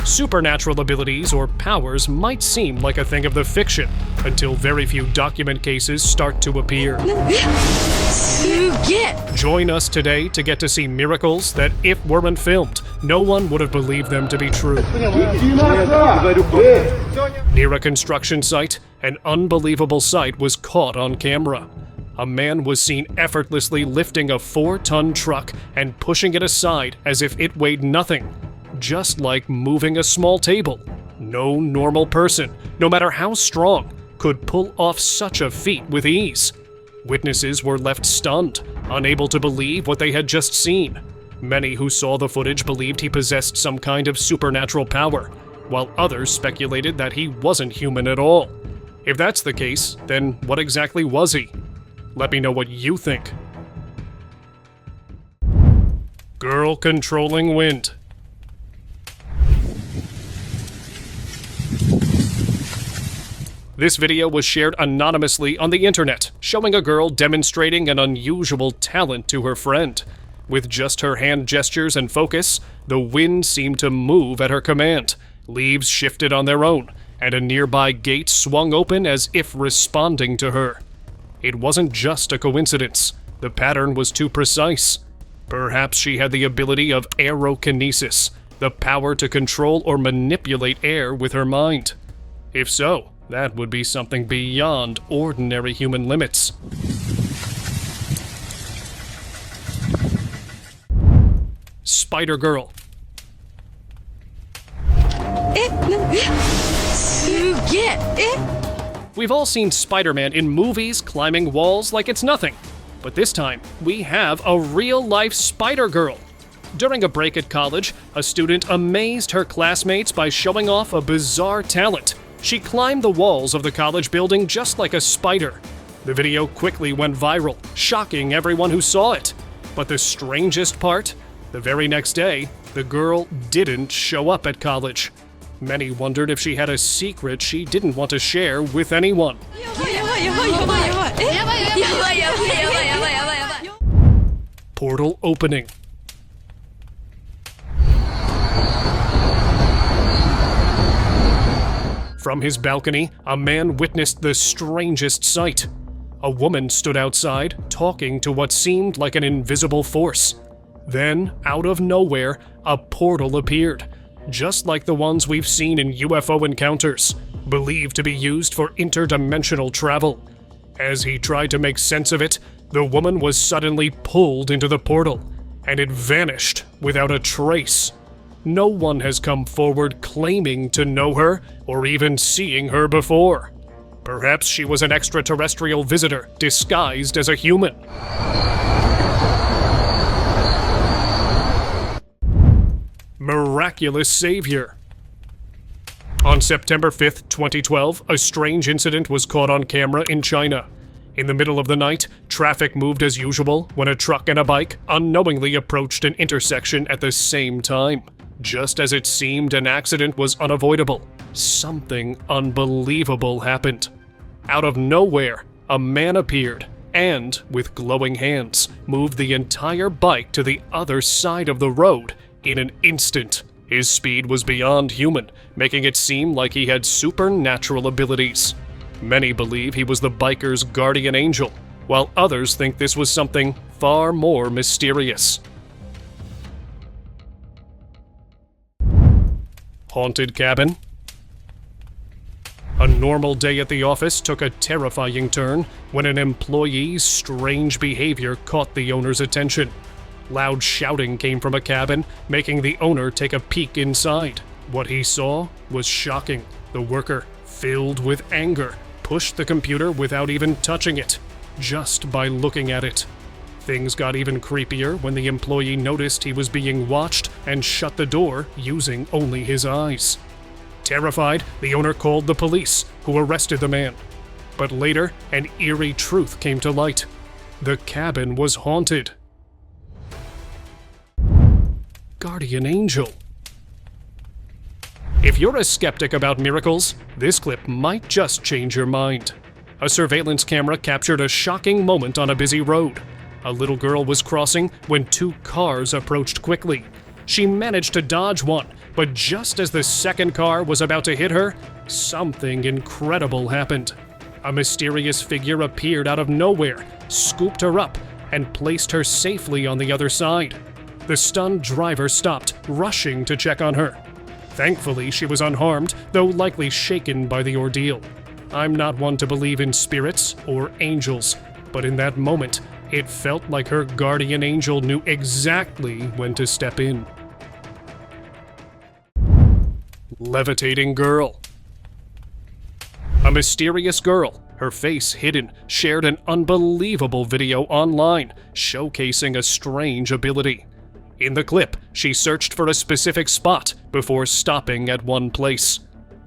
Supernatural abilities or powers might seem like a thing of the fiction until very few document cases start to appear. Join us today to get to see miracles that, if weren't filmed, no one would have believed them to be true. Near a construction site, an unbelievable sight was caught on camera. A man was seen effortlessly lifting a 4-ton truck and pushing it aside as if it weighed nothing, just like moving a small table. No normal person, no matter how strong, could pull off such a feat with ease. Witnesses were left stunned, unable to believe what they had just seen. Many who saw the footage believed he possessed some kind of supernatural power, while others speculated that he wasn't human at all. If that's the case, then what exactly was he? Let me know what you think. Girl controlling wind. This video was shared anonymously on the internet, showing a girl demonstrating an unusual talent to her friend. With just her hand gestures and focus, the wind seemed to move at her command. Leaves shifted on their own, and a nearby gate swung open as if responding to her. It wasn't just a coincidence. The pattern was too precise. Perhaps she had the ability of aerokinesis, the power to control or manipulate air with her mind. If so, that would be something beyond ordinary human limits. Spider-Girl. We've all seen Spider-Man in movies climbing walls like it's nothing. But this time, we have a real-life Spider-Girl. During a break at college, a student amazed her classmates by showing off a bizarre talent. She climbed the walls of the college building just like a spider. The video quickly went viral, shocking everyone who saw it. But the strangest part? The very next day, the girl didn't show up at college. Many wondered if she had a secret she didn't want to share with anyone. Portal opening. From his balcony, a man witnessed the strangest sight. A woman stood outside, talking to what seemed like an invisible force. Then, out of nowhere, a portal appeared, just like the ones we've seen in UFO encounters, believed to be used for interdimensional travel. As he tried to make sense of it, the woman was suddenly pulled into the portal, and it vanished without a trace. No one has come forward claiming to know her or even seeing her before. Perhaps she was an extraterrestrial visitor disguised as a human. Miraculous savior. On September 5th, 2012, a strange incident was caught on camera in China. In the middle of the night, traffic moved as usual when a truck and a bike unknowingly approached an intersection at the same time. Just as it seemed an accident was unavoidable, something unbelievable happened. Out of nowhere, a man appeared and, with glowing hands, moved the entire bike to the other side of the road in an instant. His speed was beyond human, making it seem like he had supernatural abilities. Many believe he was the biker's guardian angel, while others think this was something far more mysterious. Haunted cabin. A normal day at the office took a terrifying turn when an employee's strange behavior caught the owner's attention. Loud shouting came from a cabin, making the owner take a peek inside. What he saw was shocking. The worker, filled with anger, pushed the computer without even touching it, just by looking at it. Things got even creepier when the employee noticed he was being watched and shut the door using only his eyes. Terrified, the owner called the police, who arrested the man. But later, an eerie truth came to light. The cabin was haunted. Guardian angel. If you're a skeptic about miracles, this clip might just change your mind. A surveillance camera captured a shocking moment on a busy road. A little girl was crossing when two cars approached quickly. She managed to dodge one, But just as the second car was about to hit her, something incredible happened. A mysterious figure appeared out of nowhere, scooped her up, and placed her safely on the other side. The stunned driver stopped, rushing to check on her. Thankfully, she was unharmed, though likely shaken by the ordeal. I'm not one to believe in spirits or angels, but in that moment, it felt like her guardian angel knew exactly when to step in. Levitating girl. A mysterious girl, her face hidden, shared an unbelievable video online showcasing a strange ability. In the clip, she searched for a specific spot before stopping at one place.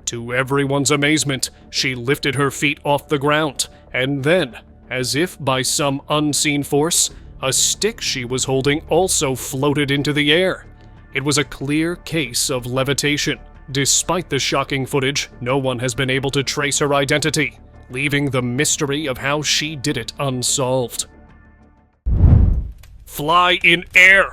To everyone's amazement, she lifted her feet off the ground, and then, as if by some unseen force, a stick she was holding also floated into the air. It was a clear case of levitation. Despite the shocking footage, no one has been able to trace her identity, leaving the mystery of how she did it unsolved. Fly in air!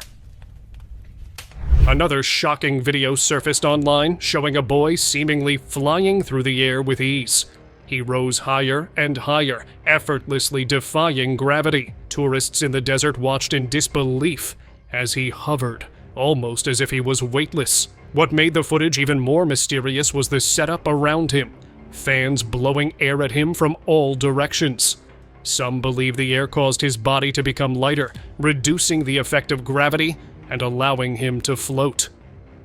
Another shocking video surfaced online showing a boy seemingly flying through the air with ease. He rose higher and higher, effortlessly defying gravity. Tourists in the desert watched in disbelief as he hovered, almost as if he was weightless. What made the footage even more mysterious was the setup around him. Fans blowing air at him from all directions. Some believe the air caused his body to become lighter, reducing the effect of gravity and allowing him to float.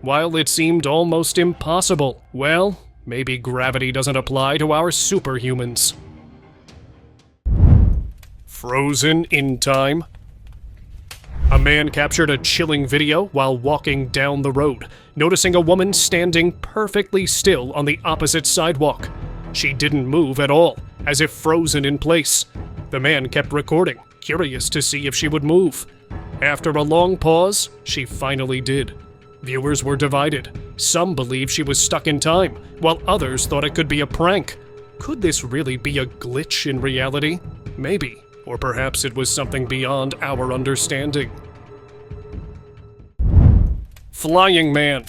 While it seemed almost impossible, well, maybe gravity doesn't apply to our superhumans. Frozen in time? A man captured a chilling video while walking down the road, noticing a woman standing perfectly still on the opposite sidewalk. She didn't move at all, as if frozen in place. The man kept recording, curious to see if she would move. After a long pause, she finally did. Viewers were divided. Some believed she was stuck in time, while others thought it could be a prank. Could this really be a glitch in reality? Maybe. Or perhaps it was something beyond our understanding. Flying Man.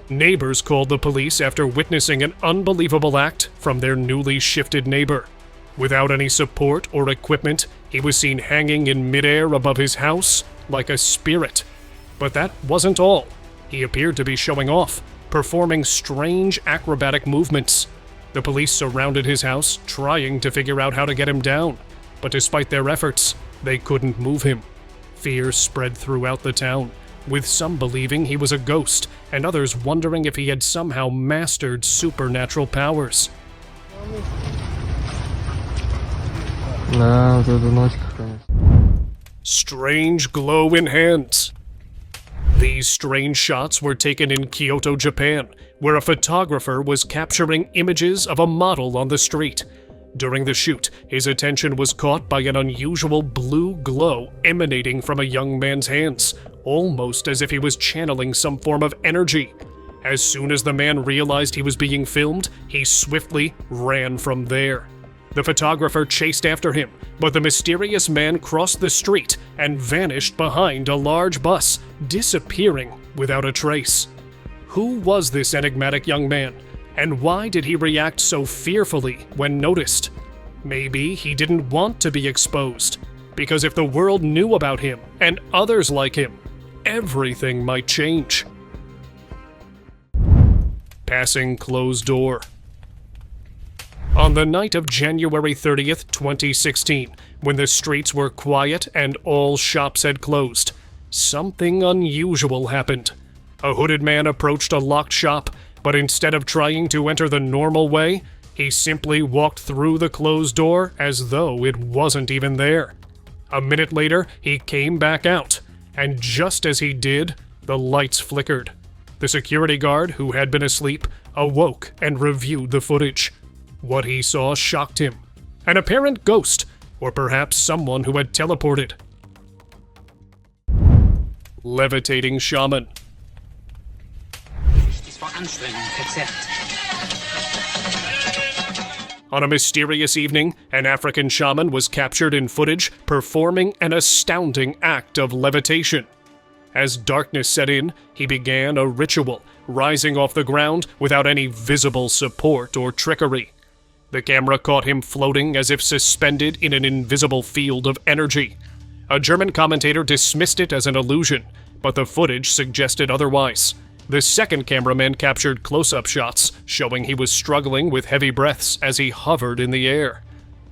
Neighbors called the police after witnessing an unbelievable act from their newly shifted neighbor. Without any support or equipment, he was seen hanging in midair above his house like a spirit. But that wasn't all. He appeared to be showing off, performing strange acrobatic movements. The police surrounded his house, trying to figure out how to get him down. But despite their efforts, they couldn't move him. Fear spread throughout the town, with some believing he was a ghost, and others wondering if he had somehow mastered supernatural powers. Strange glow in hands. These strange shots were taken in Kyoto, Japan, where a photographer was capturing images of a model on the street. During the shoot, his attention was caught by an unusual blue glow emanating from a young man's hands, almost as if he was channeling some form of energy. As soon as the man realized he was being filmed, he swiftly ran from there. The photographer chased after him, but the mysterious man crossed the street and vanished behind a large bus, disappearing without a trace. Who was this enigmatic young man, and why did he react so fearfully when noticed? Maybe he didn't want to be exposed, because if the world knew about him and others like him, everything might change. Passing closed door. On the night of January 30th, 2016, when the streets were quiet and all shops had closed, something unusual happened. A hooded man approached a locked shop, but instead of trying to enter the normal way, he simply walked through the closed door as though it wasn't even there. A minute later, he came back out, and just as he did, the lights flickered. The security guard, who had been asleep, awoke and reviewed the footage. What he saw shocked him. An apparent ghost, or perhaps someone who had teleported. Levitating shaman. On a mysterious evening, an African shaman was captured in footage performing an astounding act of levitation. As darkness set in, he began a ritual, rising off the ground without any visible support or trickery. The camera caught him floating as if suspended in an invisible field of energy. A German commentator dismissed it as an illusion, but the footage suggested otherwise. The second cameraman captured close-up shots, showing he was struggling with heavy breaths as he hovered in the air.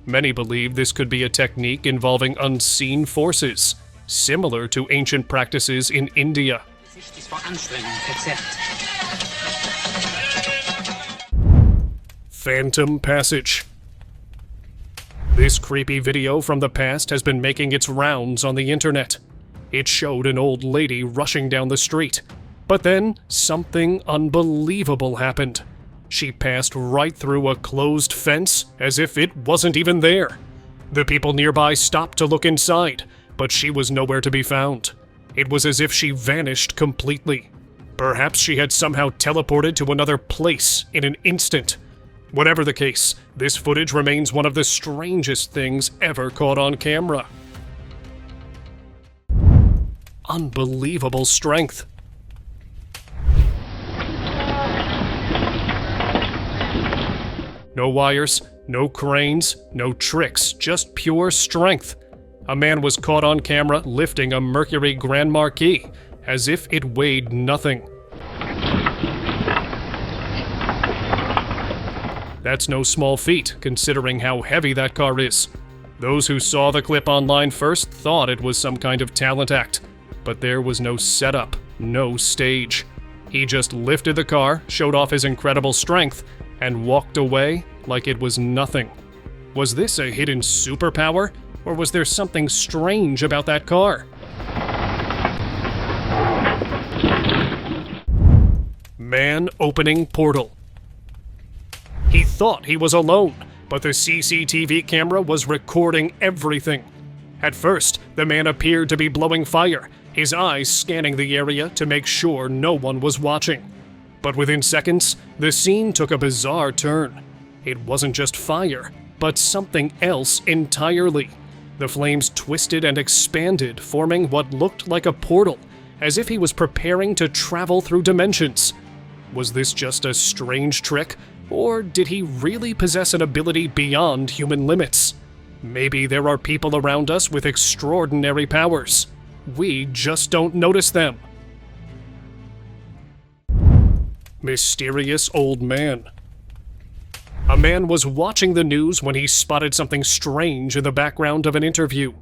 Many believe this could be a technique involving unseen forces, similar to ancient practices in India. Phantom Passage. This creepy video from the past has been making its rounds on the internet. It showed an old lady rushing down the street. But then, something unbelievable happened. She passed right through a closed fence as if it wasn't even there. The people nearby stopped to look inside, but she was nowhere to be found. It was as if she vanished completely. Perhaps she had somehow teleported to another place in an instant. Whatever the case, this footage remains one of the strangest things ever caught on camera. Unbelievable strength. No wires, no cranes, no tricks, just pure strength. A man was caught on camera lifting a Mercury Grand Marquis, as if it weighed nothing. That's no small feat, considering how heavy that car is. Those who saw the clip online first thought it was some kind of talent act, but there was no setup, no stage. He just lifted the car, showed off his incredible strength, and walked away like it was nothing. Was this a hidden superpower, or was there something strange about that car? Man opening portal. He thought he was alone, but the CCTV camera was recording everything. At first, the man appeared to be blowing fire, his eyes scanning the area to make sure no one was watching. But within seconds, the scene took a bizarre turn. It wasn't just fire, but something else entirely. The flames twisted and expanded, forming what looked like a portal, as if he was preparing to travel through dimensions. Was this just a strange trick, or did he really possess an ability beyond human limits? Maybe there are people around us with extraordinary powers. We just don't notice them. Mysterious old man. A man was watching the news when he spotted something strange in the background of an interview.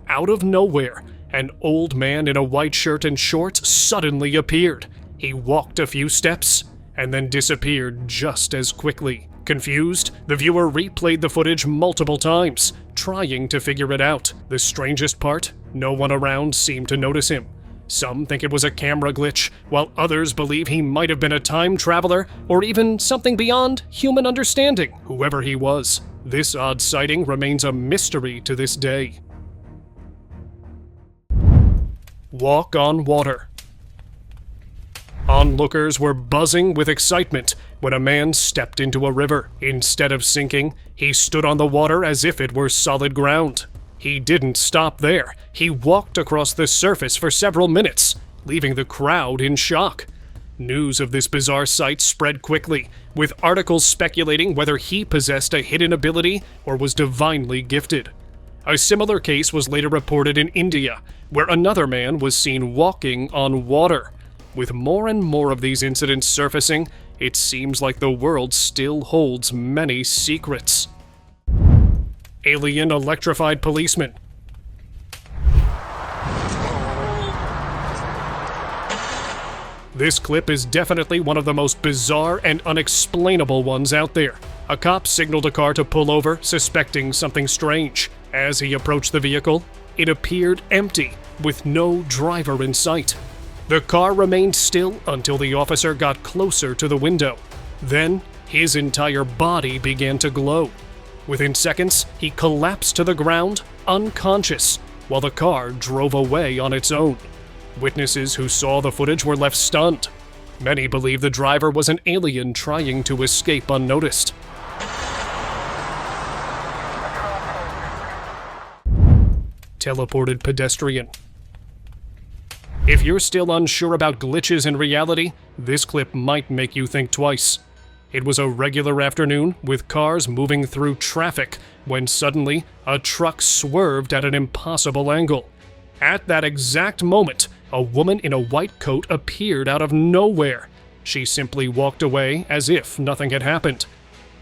Out of nowhere, an old man in a white shirt and shorts suddenly appeared. He walked a few steps and then disappeared just as quickly. Confused, the viewer replayed the footage multiple times, trying to figure it out. The strangest part, no one around seemed to notice him. Some think it was a camera glitch, while others believe he might have been a time traveler or even something beyond human understanding. Whoever he was, this odd sighting remains a mystery to this day. Walk on water. Onlookers were buzzing with excitement when a man stepped into a river. Instead of sinking, he stood on the water as if it were solid ground. He didn't stop there. He walked across the surface for several minutes, leaving the crowd in shock. News of this bizarre sight spread quickly, with articles speculating whether he possessed a hidden ability or was divinely gifted. A similar case was later reported in India, where another man was seen walking on water. With more and more of these incidents surfacing, it seems like the world still holds many secrets. Alien electrified policeman. This clip is definitely one of the most bizarre and unexplainable ones out there. A cop signaled a car to pull over, suspecting something strange. As he approached the vehicle, it appeared empty, with no driver in sight. The car remained still until the officer got closer to the window. Then, his entire body began to glow. Within seconds, he collapsed to the ground, unconscious, while the car drove away on its own. Witnesses who saw the footage were left stunned. Many believe the driver was an alien trying to escape unnoticed. teleported pedestrian. If you're still unsure about glitches in reality, this clip might make you think twice. It was a regular afternoon with cars moving through traffic when suddenly a truck swerved at an impossible angle. At that exact moment, a woman in a white coat appeared out of nowhere. She simply walked away as if nothing had happened.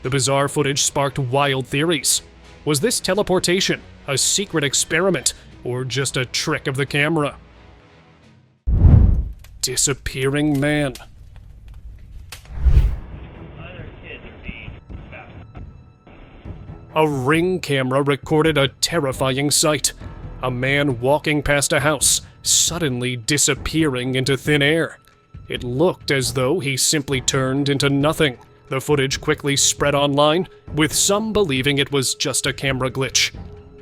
The bizarre footage sparked wild theories. Was this teleportation a secret experiment or just a trick of the camera? Disappearing man. A Ring camera recorded a terrifying sight. A man walking past a house, suddenly disappearing into thin air. It looked as though he simply turned into nothing. The footage quickly spread online, with some believing it was just a camera glitch.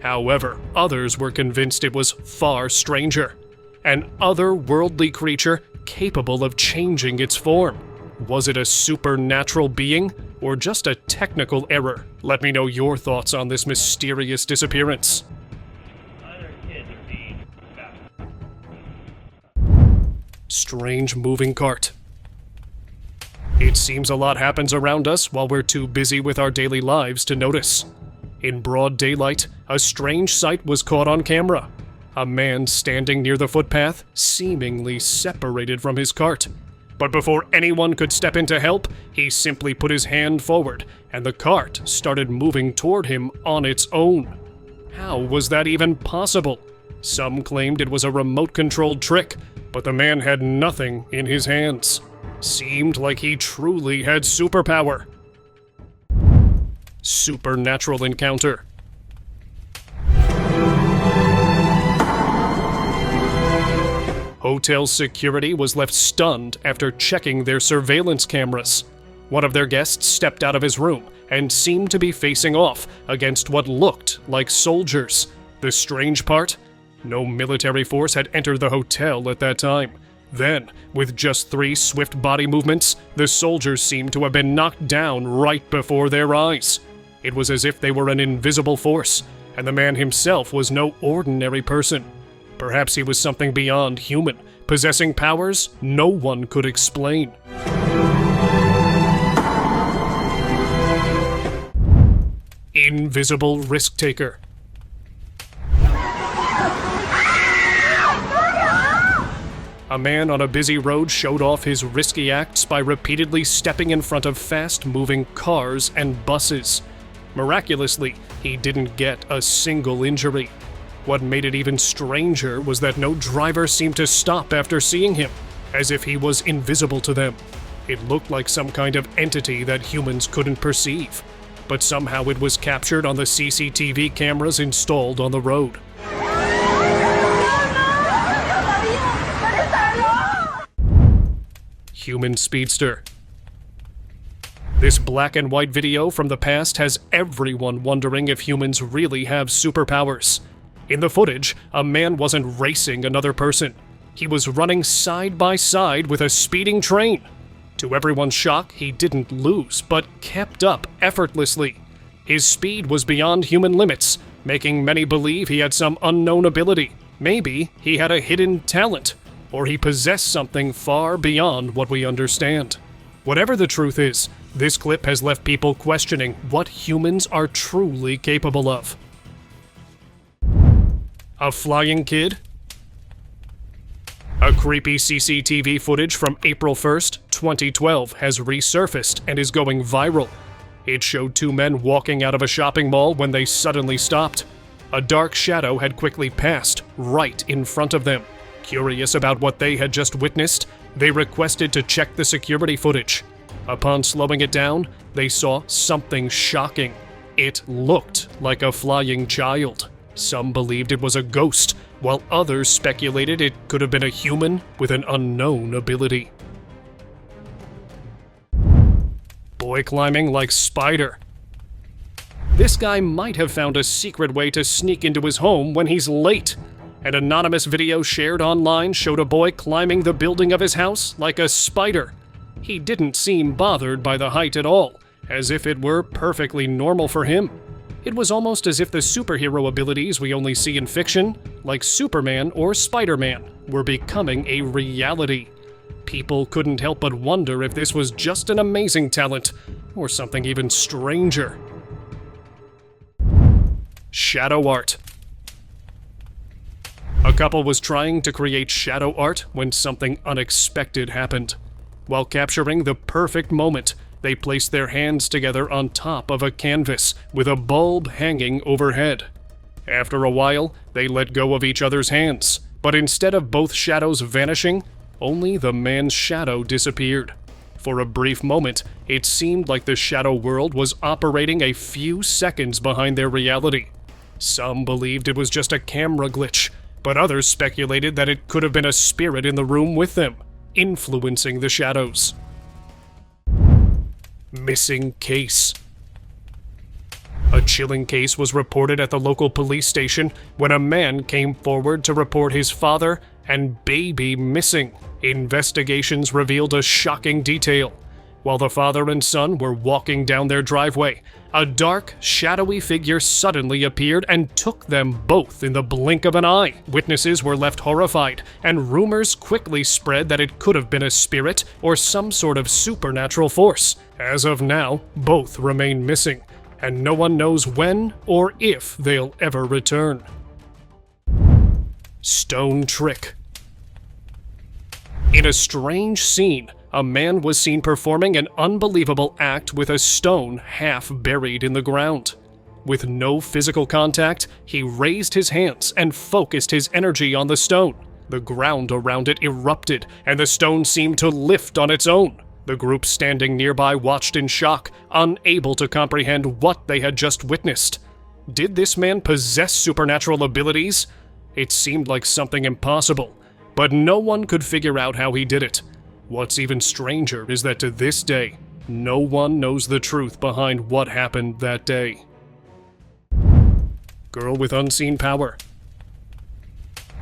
However, others were convinced it was far stranger. An otherworldly creature capable of changing its form. Was it a supernatural being, or just a technical error? Let me know your thoughts on this mysterious disappearance. Strange moving cart. It seems a lot happens around us while we're too busy with our daily lives to notice. In broad daylight, a strange sight was caught on camera. A man standing near the footpath, seemingly separated from his cart. But before anyone could step in to help, he simply put his hand forward, and the cart started moving toward him on its own. How was that even possible? Some claimed it was a remote-controlled trick, but the man had nothing in his hands. Seemed like he truly had superpower. Supernatural encounter. Hotel security was left stunned after checking their surveillance cameras. One of their guests stepped out of his room and seemed to be facing off against what looked like soldiers. The strange part? No military force had entered the hotel at that time. Then, with just 3 swift body movements, the soldiers seemed to have been knocked down right before their eyes. It was as if they were an invisible force, and the man himself was no ordinary person. Perhaps he was something beyond human, possessing powers no one could explain. Invisible risk-taker. A man on a busy road showed off his risky acts by repeatedly stepping in front of fast-moving cars and buses. Miraculously, he didn't get a single injury. What made it even stranger was that no driver seemed to stop after seeing him, as if he was invisible to them. It looked like some kind of entity that humans couldn't perceive, but somehow it was captured on the CCTV cameras installed on the road. Human speedster. This black and white video from the past has everyone wondering if humans really have superpowers. In the footage, a man wasn't racing another person. He was running side by side with a speeding train. To everyone's shock, he didn't lose, but kept up effortlessly. His speed was beyond human limits, making many believe he had some unknown ability. Maybe he had a hidden talent, or he possessed something far beyond what we understand. Whatever the truth is, this clip has left people questioning what humans are truly capable of. A flying kid? A creepy CCTV footage from April 1st, 2012 has resurfaced and is going viral. It showed 2 men walking out of a shopping mall when they suddenly stopped. A dark shadow had quickly passed right in front of them. Curious about what they had just witnessed, they requested to check the security footage. Upon slowing it down, they saw something shocking. It looked like a flying child. Some believed it was a ghost, while others speculated it could have been a human with an unknown ability. Boy climbing like spider. This guy might have found a secret way to sneak into his home when he's late. An anonymous video shared online showed a boy climbing the building of his house like a spider. He didn't seem bothered by the height at all, as if it were perfectly normal for him. It was almost as if the superhero abilities we only see in fiction, like Superman or Spider-Man, were becoming a reality. People couldn't help but wonder if this was just an amazing talent, or something even stranger. Shadow art. A couple was trying to create shadow art when something unexpected happened. While capturing the perfect moment, they placed their hands together on top of a canvas with a bulb hanging overhead. After a while, they let go of each other's hands, but instead of both shadows vanishing, only the man's shadow disappeared. For a brief moment, it seemed like the shadow world was operating a few seconds behind their reality. Some believed it was just a camera glitch, but others speculated that it could have been a spirit in the room with them, influencing the shadows. Missing case. A chilling case was reported at the local police station when a man came forward to report his father and baby missing. Investigations revealed a shocking detail. While the father and son were walking down their driveway, a dark, shadowy figure suddenly appeared and took them both in the blink of an eye. Witnesses were left horrified, and rumors quickly spread that it could have been a spirit or some sort of supernatural force. As of now, both remain missing, and no one knows when or if they'll ever return. Stone trick. In a strange scene, a man was seen performing an unbelievable act with a stone half buried in the ground. With no physical contact, he raised his hands and focused his energy on the stone. The ground around it erupted, and the stone seemed to lift on its own. The group standing nearby watched in shock, unable to comprehend what they had just witnessed. Did this man possess supernatural abilities? It seemed like something impossible, but no one could figure out how he did it. What's even stranger is that to this day, no one knows the truth behind what happened that day. Girl with unseen power.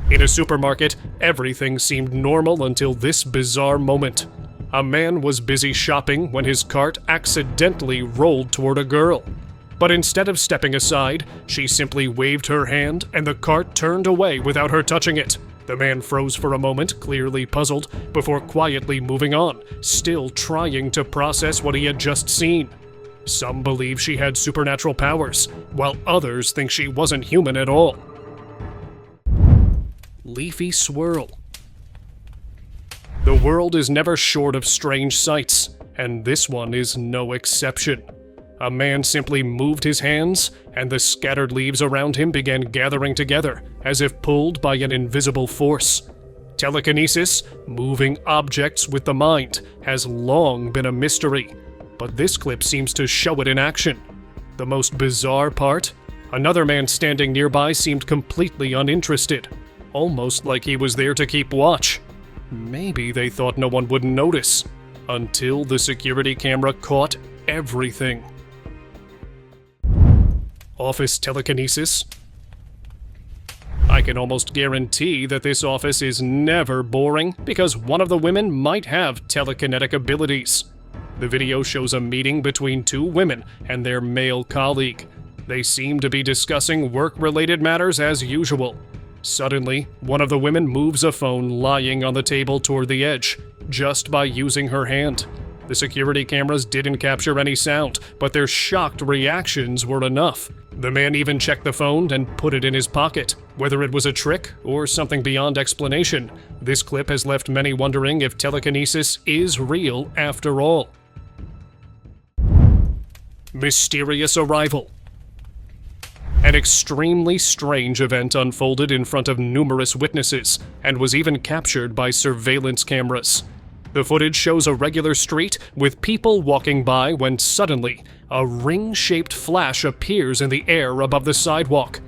In a supermarket, everything seemed normal until this bizarre moment. A man was busy shopping when his cart accidentally rolled toward a girl. But instead of stepping aside, she simply waved her hand and the cart turned away without her touching it. The man froze for a moment, clearly puzzled, before quietly moving on, still trying to process what he had just seen. Some believe she had supernatural powers, while others think she wasn't human at all. Leafy swirl. The world is never short of strange sights, and this one is no exception. A man simply moved his hands, and the scattered leaves around him began gathering together, as if pulled by an invisible force. Telekinesis, moving objects with the mind, has long been a mystery, but this clip seems to show it in action. The most bizarre part? Another man standing nearby seemed completely uninterested, almost like he was there to keep watch. Maybe they thought no one would notice, until the security camera caught everything. Office telekinesis. I can almost guarantee that this office is never boring because one of the women might have telekinetic abilities. The video shows a meeting between two women and their male colleague. They seem to be discussing work-related matters as usual. Suddenly, one of the women moves a phone lying on the table toward the edge, just by using her hand. The security cameras didn't capture any sound, but their shocked reactions were enough. The man even checked the phone and put it in his pocket. Whether it was a trick or something beyond explanation, this clip has left many wondering if telekinesis is real after all. Mysterious arrival. An extremely strange event unfolded in front of numerous witnesses and was even captured by surveillance cameras. The footage shows a regular street with people walking by when suddenly a ring-shaped flash appears in the air above the sidewalk.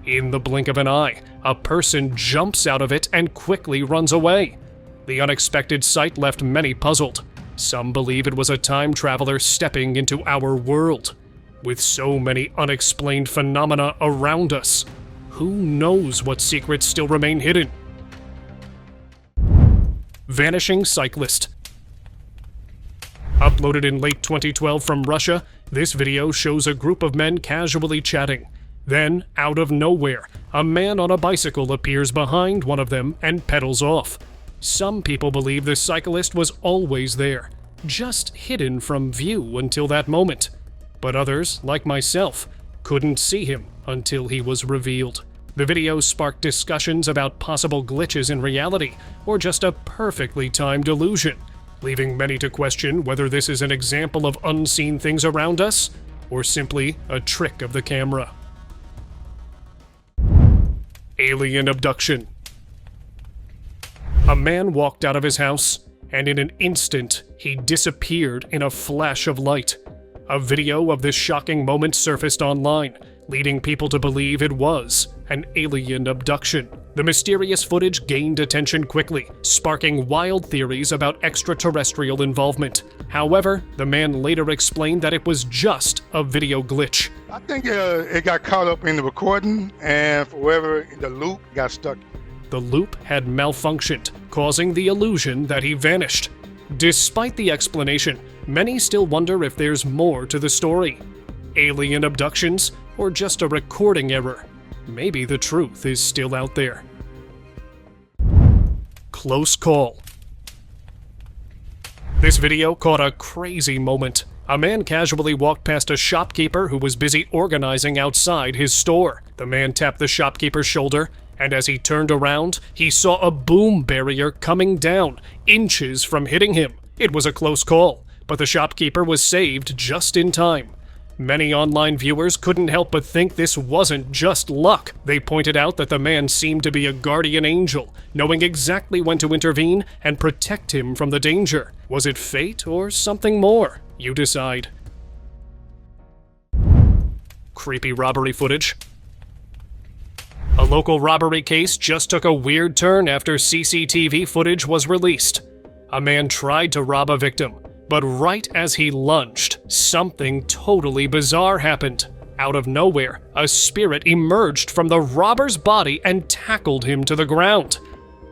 In the blink of an eye, a person jumps out of it and quickly runs away. The unexpected sight left many puzzled. Some believe it was a time traveler stepping into our world. With so many unexplained phenomena around us, who knows what secrets still remain hidden? Vanishing cyclist. Uploaded in late 2012 from Russia, this video shows a group of men casually chatting. Then, out of nowhere, a man on a bicycle appears behind one of them and pedals off. Some people believe the cyclist was always there, just hidden from view until that moment. But others, like myself, couldn't see him until he was revealed. The video sparked discussions about possible glitches in reality, or just a perfectly timed illusion, leaving many to question whether this is an example of unseen things around us, or simply a trick of the camera. Alien abduction. A man walked out of his house, and in an instant, he disappeared in a flash of light. A video of this shocking moment surfaced online, leading people to believe it was an alien abduction. The mysterious footage gained attention quickly, sparking wild theories about extraterrestrial involvement. However, the man later explained that it was just a video glitch. I think it got caught up in the recording, and for whatever the loop got stuck. The loop had malfunctioned, causing the illusion that he vanished. Despite the explanation, many still wonder if there's more to the story. Alien abductions, or just a recording error? Maybe the truth is still out there. Close call. This video caught a crazy moment. A man casually walked past a shopkeeper who was busy organizing outside his store. The man tapped the shopkeeper's shoulder, and as he turned around, he saw a boom barrier coming down, inches from hitting him. It was a close call, but the shopkeeper was saved just in time. Many online viewers couldn't help but think this wasn't just luck. They pointed out that the man seemed to be a guardian angel, knowing exactly when to intervene and protect him from the danger. Was it fate or something more? You decide. Creepy robbery footage. A local robbery case just took a weird turn after CCTV footage was released. A man tried to rob a victim, but right as he lunged, something totally bizarre happened. Out of nowhere, a spirit emerged from the robber's body and tackled him to the ground.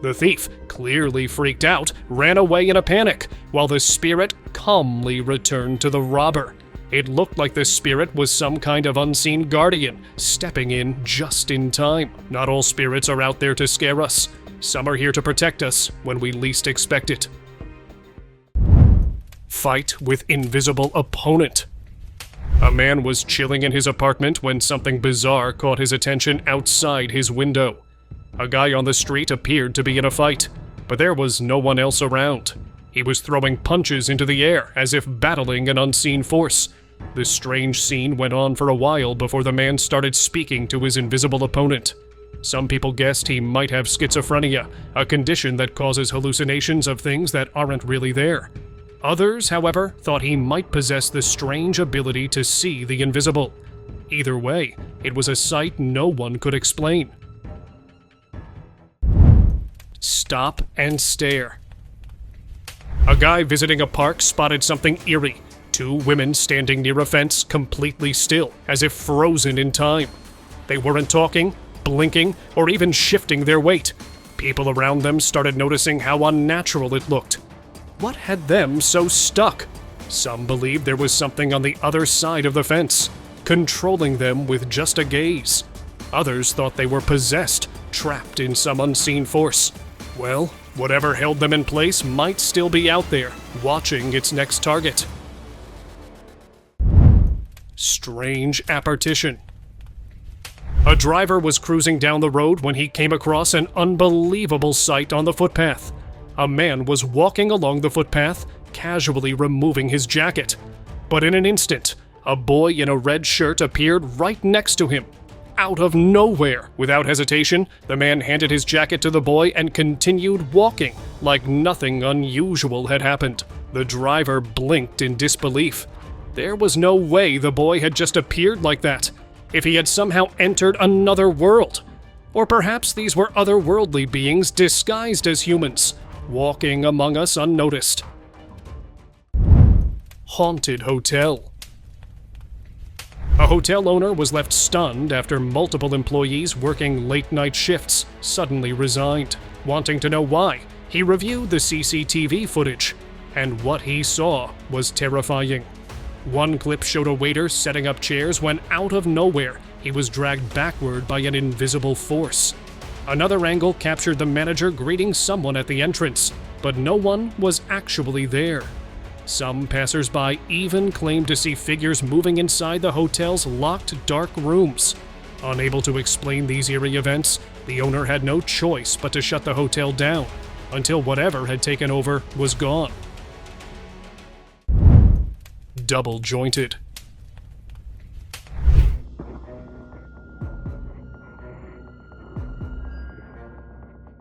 The thief, clearly freaked out, ran away in a panic, while the spirit calmly returned to the robber. It looked like the spirit was some kind of unseen guardian, stepping in just in time. Not all spirits are out there to scare us. Some are here to protect us when we least expect it. Fight with invisible opponent. A man was chilling in his apartment when something bizarre caught his attention outside his window. A guy on the street appeared to be in a fight, but there was no one else around. He was throwing punches into the air as if battling an unseen force. This strange scene went on for a while before the man started speaking to his invisible opponent. Some people guessed he might have schizophrenia, a condition that causes hallucinations of things that aren't really there. Others, however, thought he might possess the strange ability to see the invisible. Either way, it was a sight no one could explain. Stop and stare. A guy visiting a park spotted something eerie. Two women standing near a fence, completely still, as if frozen in time. They weren't talking, blinking, or even shifting their weight. People around them started noticing how unnatural it looked. What had them so stuck? Some believed there was something on the other side of the fence, controlling them with just a gaze. Others thought they were possessed, trapped in some unseen force. Well, whatever held them in place might still be out there, watching its next target. Strange apparition. A driver was cruising down the road when he came across an unbelievable sight on the footpath. A man was walking along the footpath, casually removing his jacket. But in an instant, a boy in a red shirt appeared right next to him. Out of nowhere, without hesitation, the man handed his jacket to the boy and continued walking, like nothing unusual had happened. The driver blinked in disbelief. There was no way the boy had just appeared like that. If he had somehow entered another world. Or perhaps these were otherworldly beings disguised as humans, walking among us unnoticed. Haunted hotel. A hotel owner was left stunned after multiple employees working late-night shifts suddenly resigned. Wanting to know why, he reviewed the CCTV footage. and what he saw was terrifying. One clip showed a waiter setting up chairs when out of nowhere he was dragged backward by an invisible force. Another angle captured the manager greeting someone at the entrance, but no one was actually there. Some passersby even claimed to see figures moving inside the hotel's locked dark rooms. Unable to explain these eerie events, the owner had no choice but to shut the hotel down until whatever had taken over was gone. Double jointed.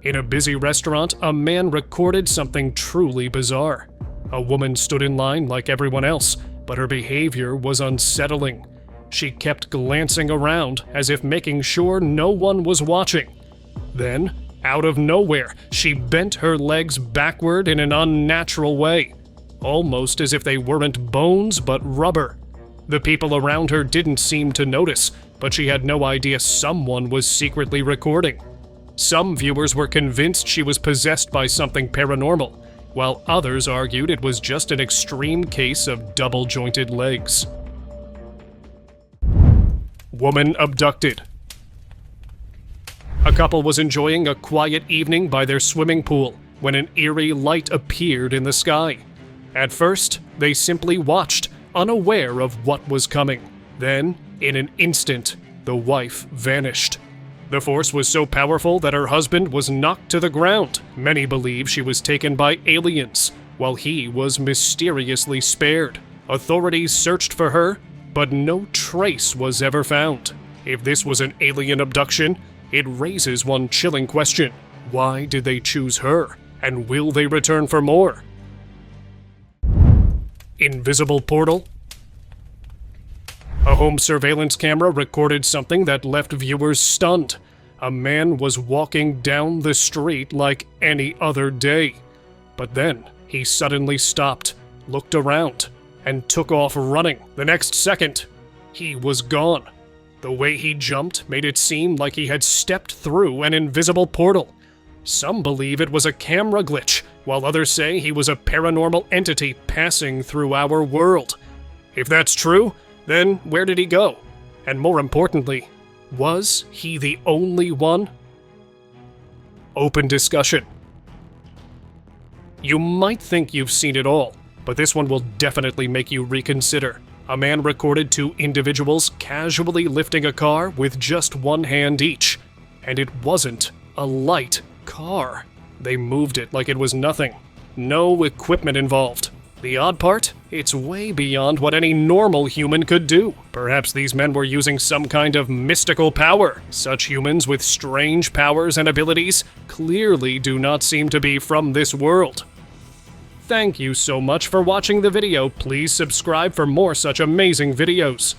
In a busy restaurant, a man recorded something truly bizarre. A woman stood in line like everyone else, but her behavior was unsettling. She kept glancing around as if making sure no one was watching. Then, out of nowhere, she bent her legs backward in an unnatural way, almost as if they weren't bones but rubber. The people around her didn't seem to notice, but she had no idea someone was secretly recording. Some viewers were convinced she was possessed by something paranormal, while others argued it was just an extreme case of double-jointed legs. Woman abducted. A couple was enjoying a quiet evening by their swimming pool when an eerie light appeared in the sky. At first, they simply watched, unaware of what was coming. Then, in an instant, the wife vanished. The force was so powerful that her husband was knocked to the ground. Many believe she was taken by aliens, while he was mysteriously spared. Authorities searched for her, but no trace was ever found. If this was an alien abduction, it raises one chilling question. Why did they choose her? And will they return for more? Invisible portal? A home surveillance camera recorded something that left viewers stunned. A man was walking down the street like any other day. But then, he suddenly stopped, looked around, and took off running. The next second, he was gone. The way he jumped made it seem like he had stepped through an invisible portal. Some believe it was a camera glitch, while others say he was a paranormal entity passing through our world. If that's true, then where did he go? And more importantly, was he the only one? Open discussion. You might think you've seen it all, but this one will definitely make you reconsider. A man recorded two individuals casually lifting a car with just one hand each. And it wasn't a light car. They moved it like it was nothing. No equipment involved. The odd part? It's way beyond what any normal human could do. Perhaps these men were using some kind of mystical power. Such humans with strange powers and abilities clearly do not seem to be from this world. Thank you so much for watching the video. Please subscribe for more such amazing videos.